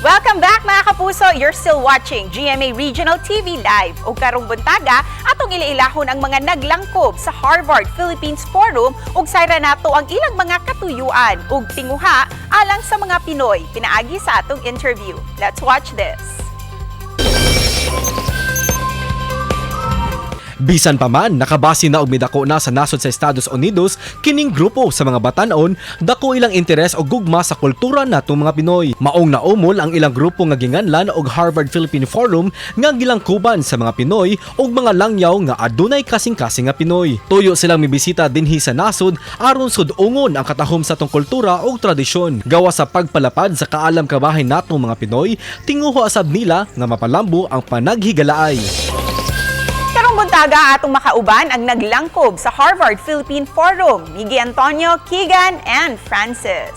Welcome back mga kapuso! You're still watching GMA Regional TV Live. O karong buntaga, atong ilailahon ang mga naglangkob sa Harvard Philippines Forum ug sayra nato ang ilang mga katuyuan ug tinguha alang sa mga Pinoy. Pinaagi sa atong interview. Let's watch this. Bisan pa man, nakabase na og midako na sa nasud sa Estados Unidos, kining grupo sa mga batan-on, dako ilang interes o gugma sa kultura natong mga Pinoy. Maong naumol ang ilang grupo nga ginganlan og Harvard Philippine Forum nga gilangkuban sa mga Pinoy ug mga langyaw nga adunay kasing-kasing nga Pinoy. Tuyo silang mibisita dinhi sa nasud aron sud-ungon ang katahom sa tong kultura ug tradisyon. Gawa sa pagpalapad sa Kaalam Kabahin natong mga Pinoy, tinguho asab nila nga mapalambo ang Panaghigalaay. Karong buntaga atong makauban ang naglangkob sa Harvard Philippine Forum, Miggy Antonio, Keegan, and Francis.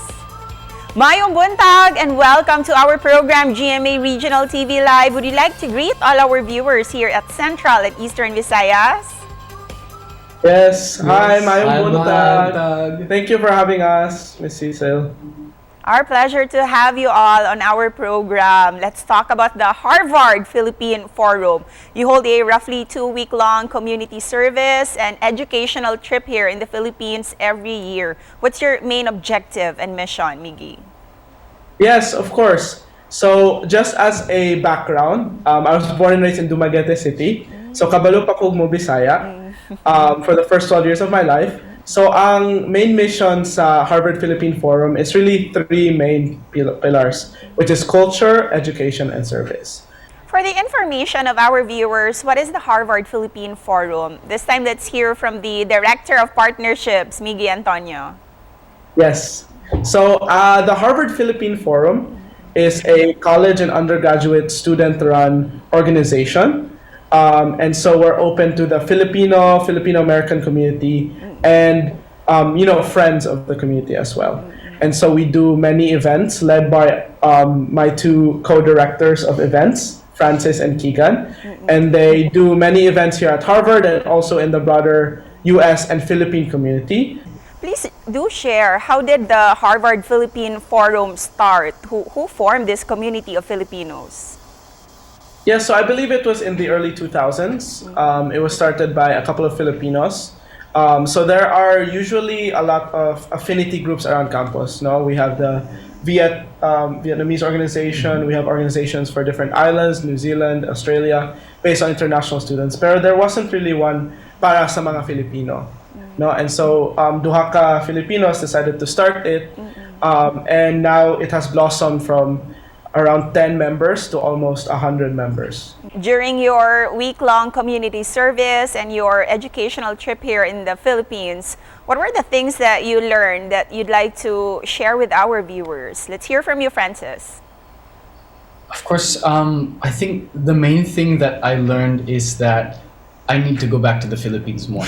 Mayong buntag and welcome to our program GMA Regional TV Live. Would you like to greet all our viewers here at Central and Eastern Visayas? Yes. Hi, mayong buntag. Thank you for having us, Ms. Cecil. Our pleasure to have you all on our program. Let's talk about the Harvard Philippine Forum. You hold a roughly 2-week-long community service and educational trip here in the Philippines every year. What's your main objective and mission, Miggy? Yes, of course. So, just as a background, I was born and raised in Dumaguete City. So, kabalo pa kog mo Bisaya for the first 12 years of my life. So, ang main mission sa Harvard Philippine Forum is really 3 main pillars, which is culture, education, and service. For the information of our viewers, what is the Harvard Philippine Forum? This time, let's hear from the Director of Partnerships, Miggy Antonio. Yes. So, the Harvard Philippine Forum is a college and undergraduate student-run organization. And so we're open to the Filipino-American community and, friends of the community as well. And so we do many events led by my 2 co-directors of events, Francis and Keegan. And they do many events here at Harvard and also in the broader US and Philippine community. Please do share, how did the Harvard Philippine Forum start? Who formed this community of Filipinos? Yeah, so I believe it was in the early 2000s. It was started by a couple of Filipinos. So there are usually a lot of affinity groups around campus. No, we have the Vietnamese organization. We have organizations for different islands, New Zealand, Australia, based on international students. Pero there wasn't really one para sa mga Filipino. No, and so duha ka Filipinos decided to start it, and now it has blossomed from around 10 members to almost 100 members. During your week-long community service and your educational trip here in the Philippines, what were the things that you learned that you'd like to share with our viewers? Let's hear from you, Francis. Of course, I think the main thing that I learned is that I need to go back to the Philippines more.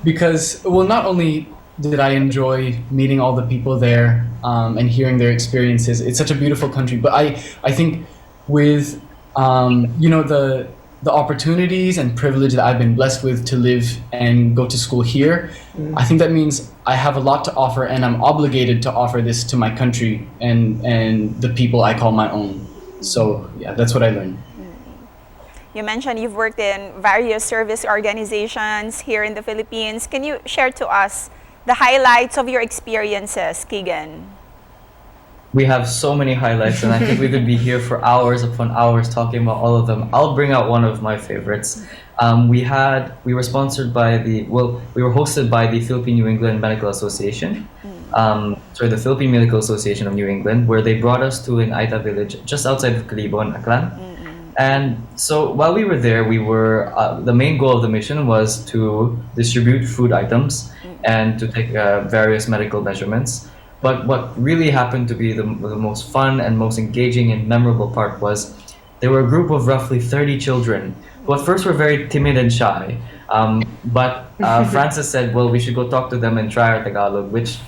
Because, well, not only did I enjoy meeting all the people there and hearing their experiences. It's such a beautiful country, but I think with the opportunities and privilege that I've been blessed with to live and go to school here, I think that means I have a lot to offer, and I'm obligated to offer this to my country and the people I call my own. So yeah, that's what I learned. You mentioned you've worked in various service organizations here in the Philippines. Can you share to us the highlights of your experiences, Keegan? We have so many highlights, and I think we could be here for hours upon hours talking about all of them. I'll bring out one of my favorites. We were sponsored by we were hosted by the Philippine New England Medical Association, the Philippine Medical Association of New England, where they brought us to an Aita village just outside of Calibon, Aklan. And so while we were there, the main goal of the mission was to distribute food items and to take various medical measurements. But what really happened to be the most fun and most engaging and memorable part was there were a group of roughly 30 children who at first were very timid and shy. But Francis said, well, we should go talk to them and try our Tagalog, which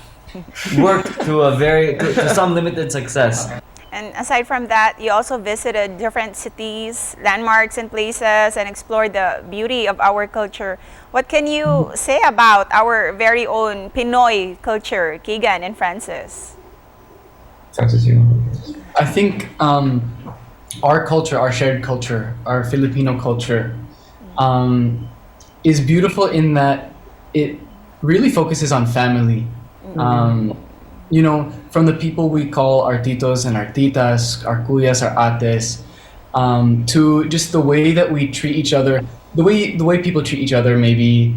worked to some limited success. And aside from that, you also visited different cities, landmarks and places, and explored the beauty of our culture. What can you say about our very own Pinoy culture, Keegan and Francis? Francis, you? I think our culture, our shared culture, our Filipino culture, is beautiful in that it really focuses on family. You know, from the people we call our titos and our titas, our kuyas, our ates, to just the way that we treat each other, the way people treat each other, maybe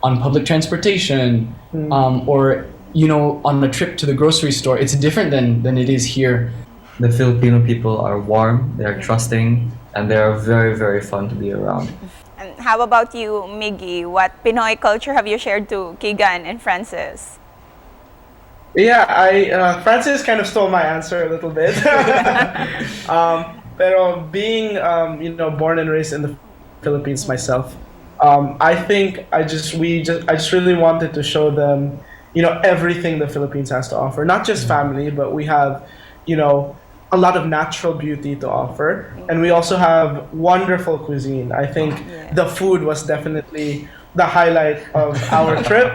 on public transportation, or you know, on a trip to the grocery store. It's different than it is here. The Filipino people are warm, they're trusting, and they are very, very fun to be around. And how about you, Miggy? What Pinoy culture have you shared to Keegan and Francis? Yeah, Francis kind of stole my answer a little bit. Pero being you know, born and raised in the Philippines myself, I think I just really wanted to show them, you know, everything the Philippines has to offer. Not just family, but we have, you know, a lot of natural beauty to offer, and we also have wonderful cuisine. I think the food was definitely the highlight of our trip.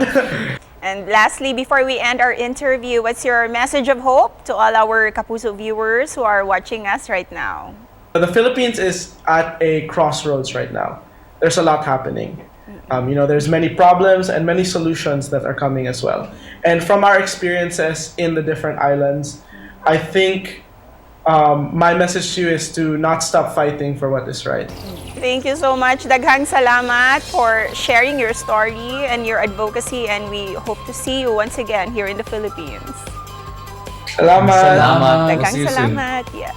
And lastly, before we end our interview, what's your message of hope to all our Kapuso viewers who are watching us right now? The Philippines is at a crossroads right now. There's a lot happening. You know, there's many problems and many solutions that are coming as well. And from our experiences in the different islands, I think my message to you is to not stop fighting for what is right. Thank you so much. Daghang salamat for sharing your story and your advocacy, and we hope to see you once again here in the Philippines. Salamat! Salamat. We'll Daghang see you soon. salamat. Yes.